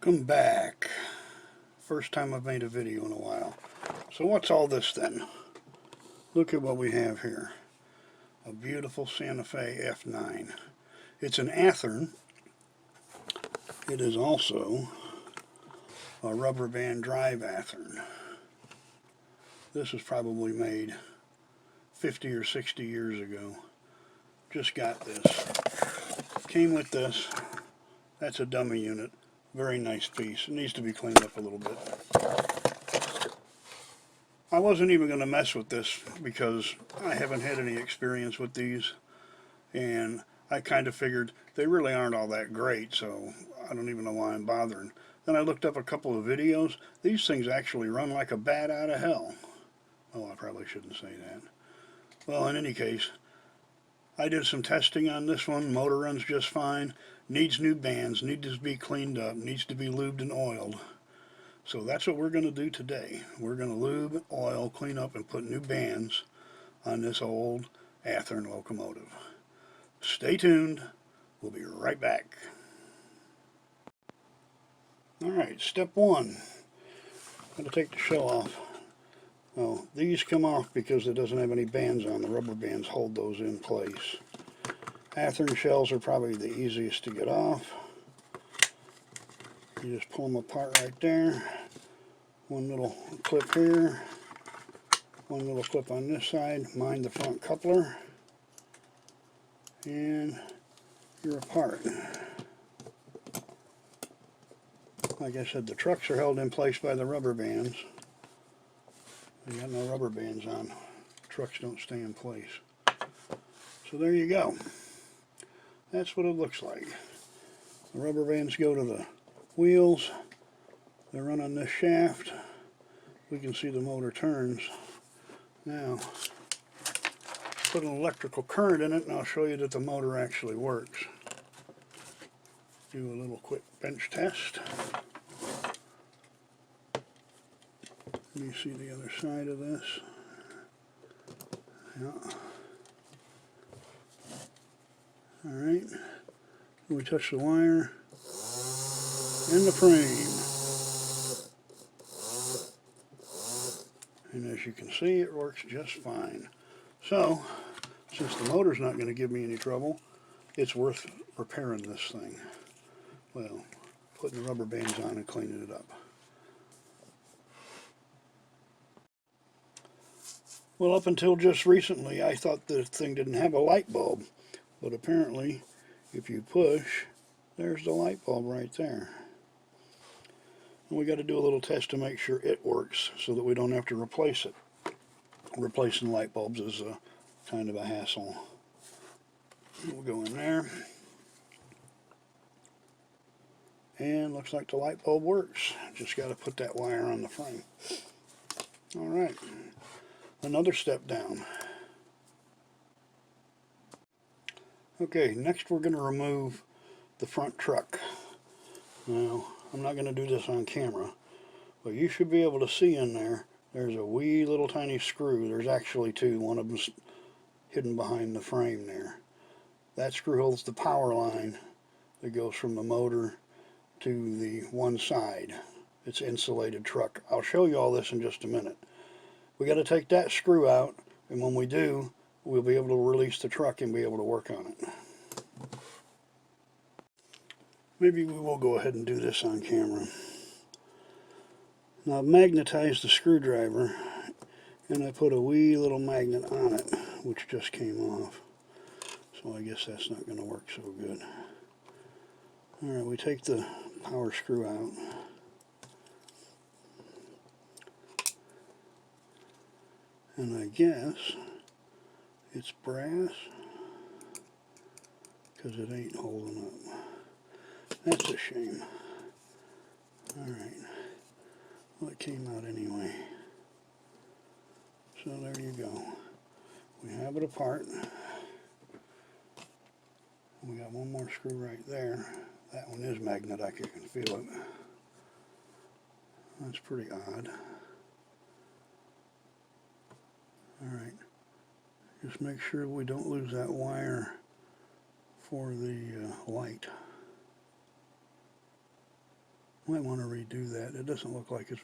Welcome back. First time I've made a video in a while. So what's all this then? Look at what we have here. A beautiful Santa Fe F9. It's an Athearn. It is also a rubber band drive Athearn. This was probably made 50 or 60 years ago. Just got this. Came with this. That's a dummy unit. Very nice piece. It needs to be cleaned up a little bit. I wasn't even going to mess with this because I haven't had any experience with these, and I kind of figured they really aren't all that great, so I don't even know why I'm bothering. Then I looked up a couple of videos. These things actually run like a bat out of hell. Oh, I probably shouldn't say that. Well, in any case, I did some testing on this one. Motor runs just fine. Needs new bands, needs to be cleaned up, needs to be lubed and oiled. So that's what we're going to do today. We're going to lube, oil, clean up, and put new bands on this old Athearn locomotive. Stay tuned. We'll be right back. Alright, step one. I'm going to take the shell off. Oh, these come off because it doesn't have any bands on. The rubber bands hold those in place. Athearn shells are probably the easiest to get off. You just pull them apart right there. One little clip here. One little clip on this side. Mind the front coupler. And you're apart. Like I said, the trucks are held in place by the rubber bands. You got no rubber bands on. Trucks don't stay in place. So there you go. That's what it looks like. The rubber bands go to the wheels. They run on this shaft. We can see the motor turns. Now, put an electrical current in it and I'll show you that the motor actually works. Do a little quick bench test. Let me see the other side of this. Yeah. Alright, we touch the wire and the frame. And as you can see, it works just fine. So, since the motor's not going to give me any trouble, it's worth repairing this thing. Well, putting the rubber bands on and cleaning it up. Well, up until just recently, I thought the thing didn't have a light bulb. But apparently, if you push, there's the light bulb right there. And we got to do a little test to make sure it works so that we don't have to replace it. Replacing light bulbs is kind of a hassle. We'll go in there. And looks like the light bulb works. Just got to put that wire on the frame. Alright, another step down. Okay, next we're going to remove the front truck. Now, I'm not going to do this on camera, but you should be able to see in there, there's a wee little tiny screw. There's actually two. One of them's hidden behind the frame there. That screw holds the power line that goes from the motor to the one side. It's an insulated truck. I'll show you all this in just a minute. We got to take that screw out, and when we do, we'll be able to release the truck and be able to work on it. Maybe we will go ahead and do this on camera. Now I've magnetized the screwdriver and I put a wee little magnet on it, which just came off. So I guess that's not going to work so good. Alright, we take the power screw out. And I guess it's brass because it ain't holding up. That's a shame. Alright. Well, it came out anyway. So there you go. We have it apart. We got one more screw right there. That one is magnetic, you can feel it. That's pretty odd. Alright. Just make sure we don't lose that wire for the light. Might want to redo that. It doesn't look like it's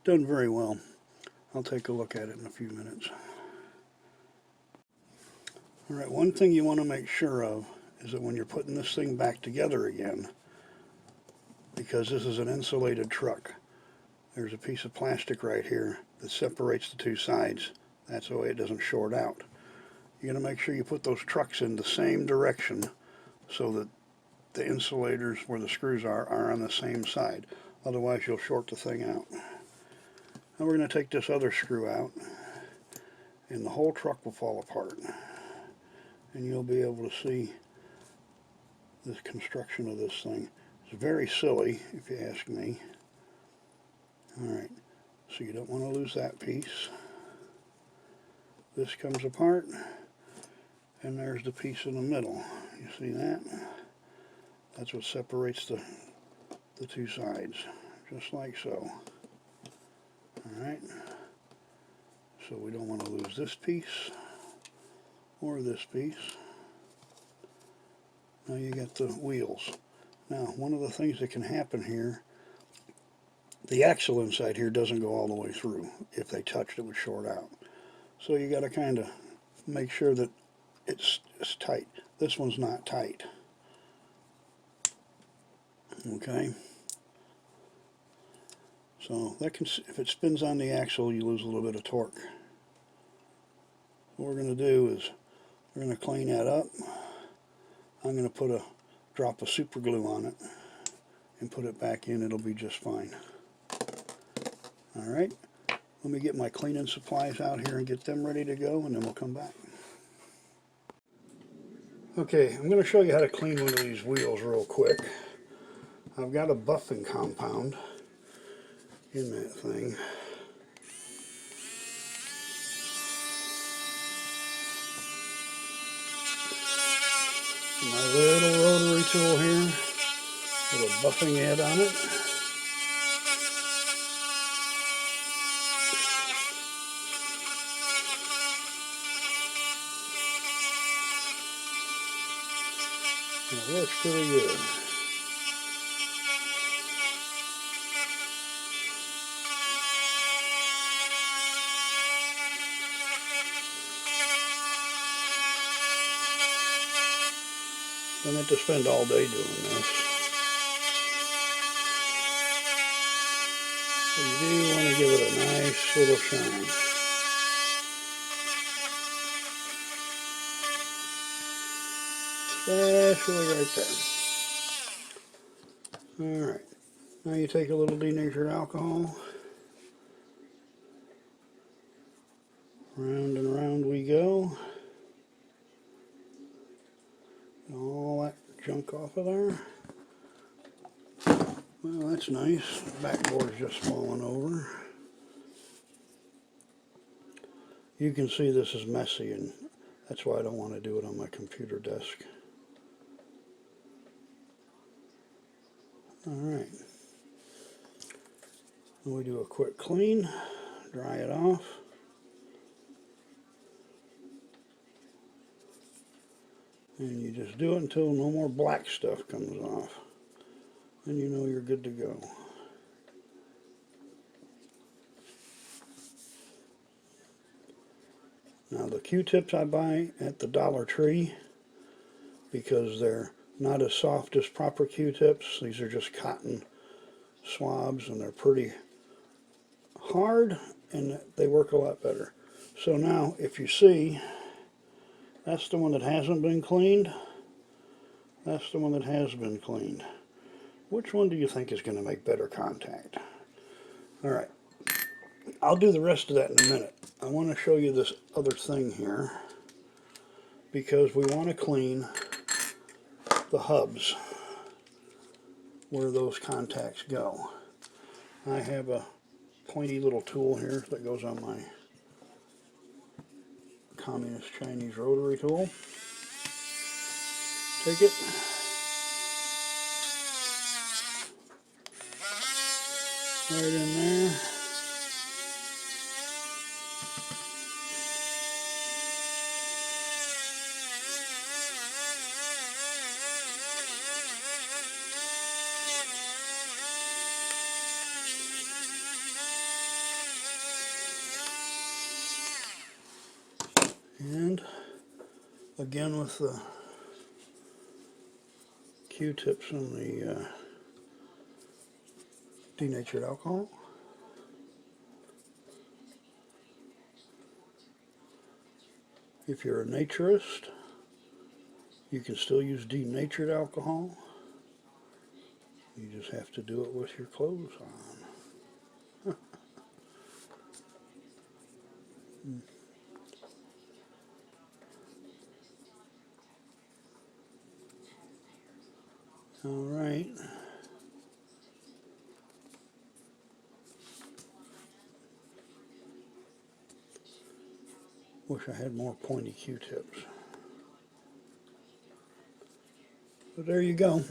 done very well. I'll take a look at it in a few minutes. Alright, one thing you want to make sure of is that when you're putting this thing back together again, because this is an insulated truck, there's a piece of plastic right here that separates the two sides. That's the way it doesn't short out. You're going to make sure you put those trucks in the same direction so that the insulators where the screws are on the same side. Otherwise you'll short the thing out. Now we're going to take this other screw out and the whole truck will fall apart. And you'll be able to see the construction of this thing. It's very silly if you ask me. Alright, so you don't want to lose that piece. This comes apart and there's the piece in the middle. You see that? That's what separates the two sides, just like so. Alright, so we don't want to lose this piece or this piece. Now you got the wheels. Now one of the things that can happen here, the axle inside here doesn't go all the way through. If they touched, it would short out. So you got to kind of make sure that it's tight. This one's not tight. Okay, so that can, if it spins on the axle, you lose a little bit of torque. What we're going to do is we're going to clean that up. I'm going to put a drop of super glue on it and put it back in. It'll be just fine. Alright, let me get my cleaning supplies out here and get them ready to go, and then we'll come back. Okay, I'm going to show you how to clean one of these wheels real quick. I've got a buffing compound in that thing. My little rotary tool here with a buffing head on it. It works pretty good. Don't have to spend all day doing this. So you do want to give it a nice little shine. Especially right there. Alright, now you take a little denatured alcohol. Round and round we go. All that junk off of there. Well, that's nice. The backboard's just falling over. You can see this is messy, and that's why I don't want to do it on my computer desk. Alright. We do a quick clean, dry it off. And you just do it until no more black stuff comes off. Then you know you're good to go. Now the Q-tips I buy at the Dollar Tree, because they're not as soft as proper Q-tips. These are just cotton swabs and they're pretty hard and they work a lot better. So now if you see, that's the one that hasn't been cleaned. That's the one that has been cleaned. Which one do you think is going to make better contact? Alright, I'll do the rest of that in a minute. I want to show you this other thing here, because we want to clean the hubs where those contacts go. I have a pointy little tool here that goes on my communist Chinese rotary tool. Take it. Right in there. And again with the Q-tips and the denatured alcohol. If you're a naturist, you can still use denatured alcohol. You just have to do it with your clothes on. All right. Wish I had more pointy Q-tips. But there you go.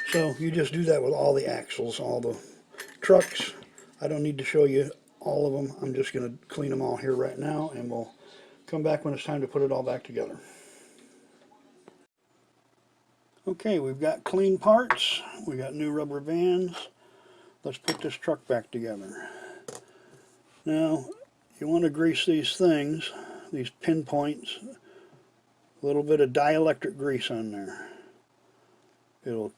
So you just do that with all the axles, all the trucks. I don't need to show you all of them. I'm just going to clean them all here right now, and we'll come back when it's time to put it all back together. Okay, we've got clean parts. We got new rubber bands. Let's put this truck back together. Now, you want to grease these things, these pinpoints, a little bit of dielectric grease on there. It'll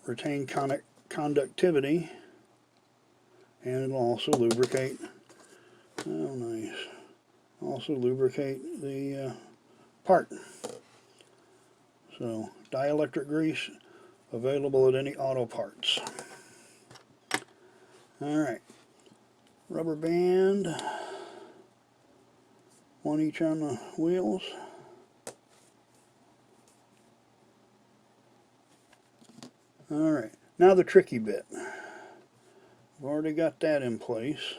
retain conductivity, and it'll also lubricate. Oh, nice. Also lubricate the part. So, dielectric grease available at any auto parts. Alright, rubber band, one each on the wheels. Alright, now the tricky bit. I've already got that in place.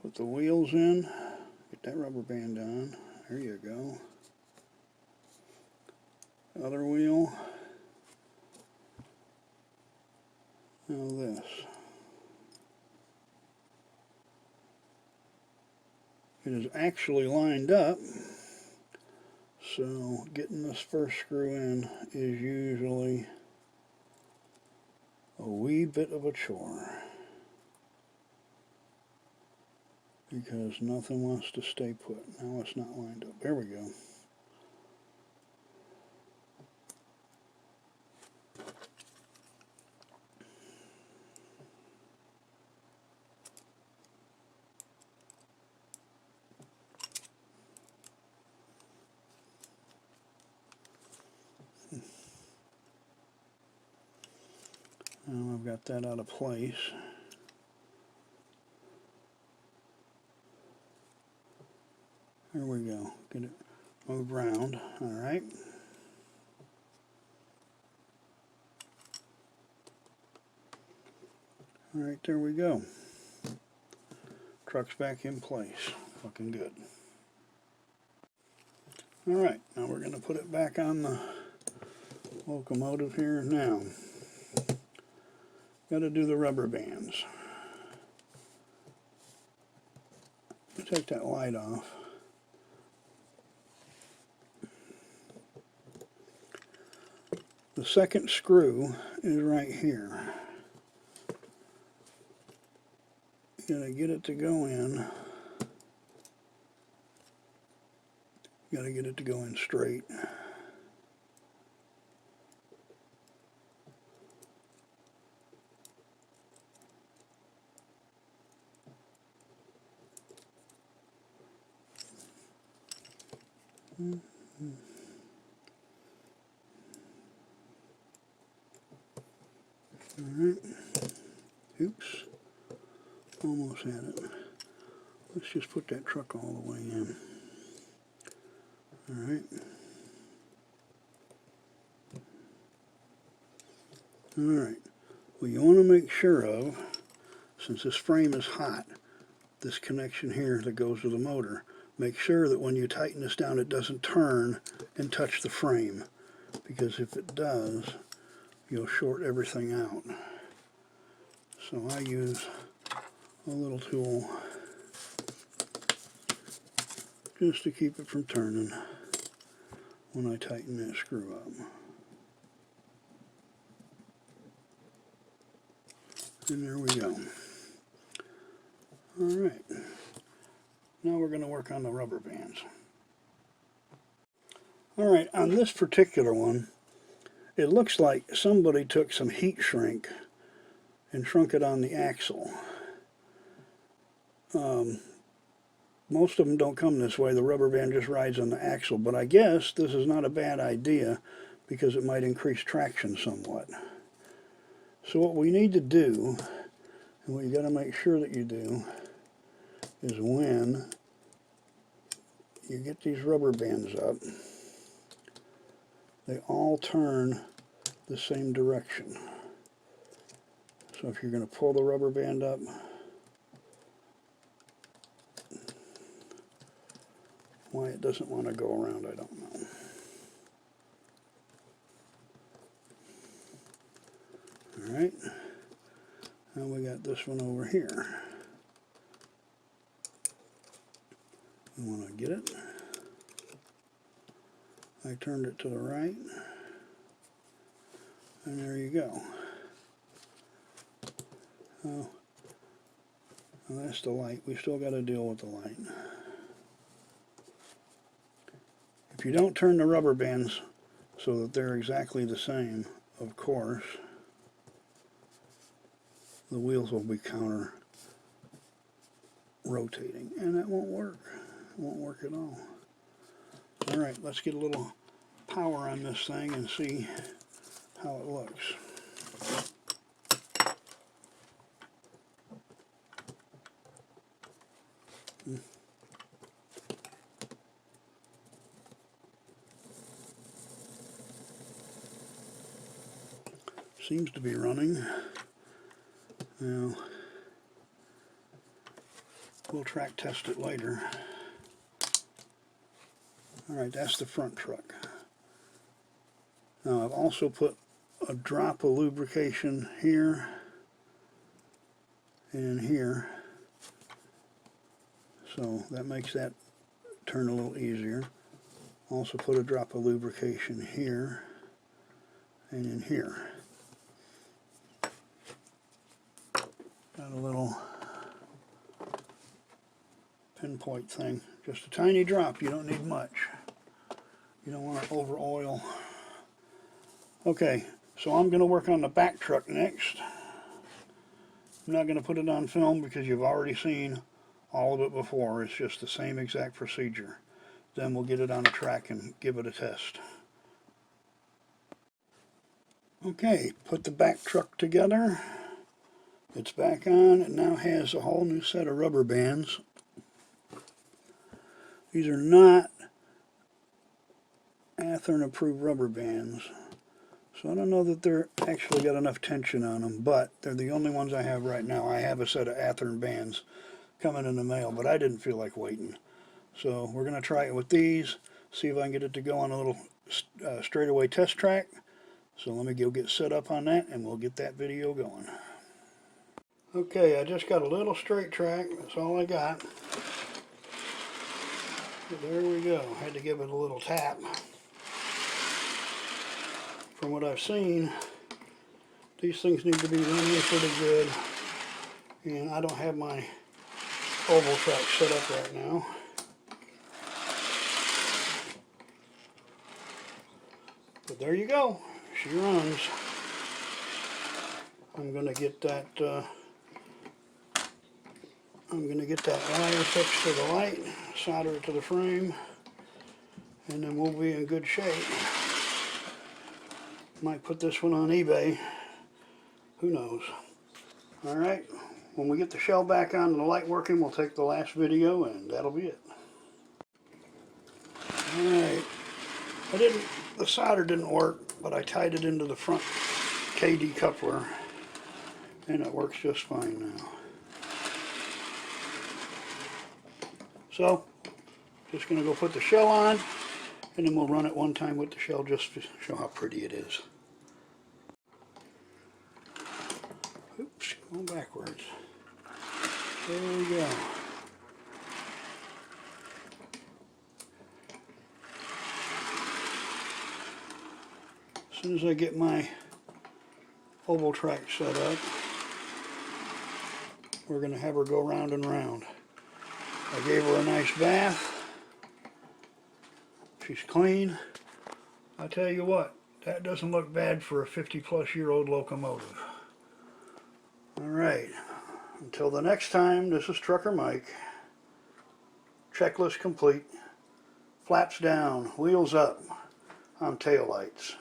Put the wheels in, get that rubber band on. There you go. Other wheel. Now this. It is actually lined up, so getting this first screw in is usually a wee bit of a chore, because nothing wants to stay put. Now it's not lined up. There we go. Now I've got that out of place. There we go. Get it moved around. Alright. Alright, there we go. Truck's back in place. Looking good. Alright, now we're going to put it back on the locomotive here now. Got to do the rubber bands. Take that light off. The second screw is right here. You gotta get it to go in. You gotta get it to go in straight. Alright. Oops. Almost had it. Let's just put that truck all the way in. Alright. Alright. Well, you want to make sure of, since this frame is hot, this connection here that goes to the motor, make sure that when you tighten this down it doesn't turn and touch the frame, because if it does, you'll short everything out. So I use a little tool just to keep it from turning when I tighten that screw up. And there we go. Alright, now we're going to work on the rubber bands. Alright, on this particular one, it looks like somebody took some heat shrink and shrunk it on the axle. Most of them don't come this way. The rubber band just rides on the axle, but I guess this is not a bad idea because it might increase traction somewhat. So what we need to do, and what you got to make sure that you do, is when you get these rubber bands up, they all turn the same direction. So if you're going to pull the rubber band up, why it doesn't want to go around, I don't know. Alright, now we got this one over here. We want to get it. I turned it to the right, and there you go. Oh, well, that's the light. We still got to deal with the light. If you don't turn the rubber bands so that they're exactly the same, of course, the wheels will be counter rotating, and that won't work. It won't work at all. Alright, let's get a little power on this thing and see how it looks. Seems to be running. Now, we'll track test it later. Alright, that's the front truck. Now I've also put a drop of lubrication here and here, so that makes that turn a little easier. Also put a drop of lubrication here and in here. Got a little pinpoint thing, just a tiny drop, you don't need much. You don't want to over oil. Okay, so I'm going to work on the back truck next. I'm not going to put it on film because you've already seen all of it before. It's just the same exact procedure. Then we'll get it on a track and give it a test. Okay, put the back truck together. It's back on. It now has a whole new set of rubber bands. These are not Athearn approved rubber bands, so I don't know that they're actually got enough tension on them, but they're the only ones I have right now. I have a set of Athearn bands coming in the mail, but I didn't feel like waiting. So we're going to try it with these, see if I can get it to go on a little straightaway test track. So let me go get set up on that and we'll get that video going. Okay, I just got a little straight track, that's all I got. There we go, had to give it a little tap. From what I've seen, these things need to be running pretty good, and I don't have my oval track set up right now. But there you go, she runs. I'm going to get that wire fixed to the light, solder it to the frame, and then we'll be in good shape. Might put this one on eBay. Who knows? Alright, when we get the shell back on and the light working, we'll take the last video and that'll be it. Alright, the solder didn't work, but I tied it into the front KD coupler and it works just fine now. So, just going to go put the shell on and then we'll run it one time with the shell just to show how pretty it is. Oops, going backwards. There we go. As soon as I get my oval track set up, we're going to have her go round and round. I gave her a nice bath. She's clean. I tell you what, that doesn't look bad for a 50-plus-year-old locomotive. Alright, until the next time, this is Trucker Mike. Checklist complete. Flaps down, wheels up on taillights.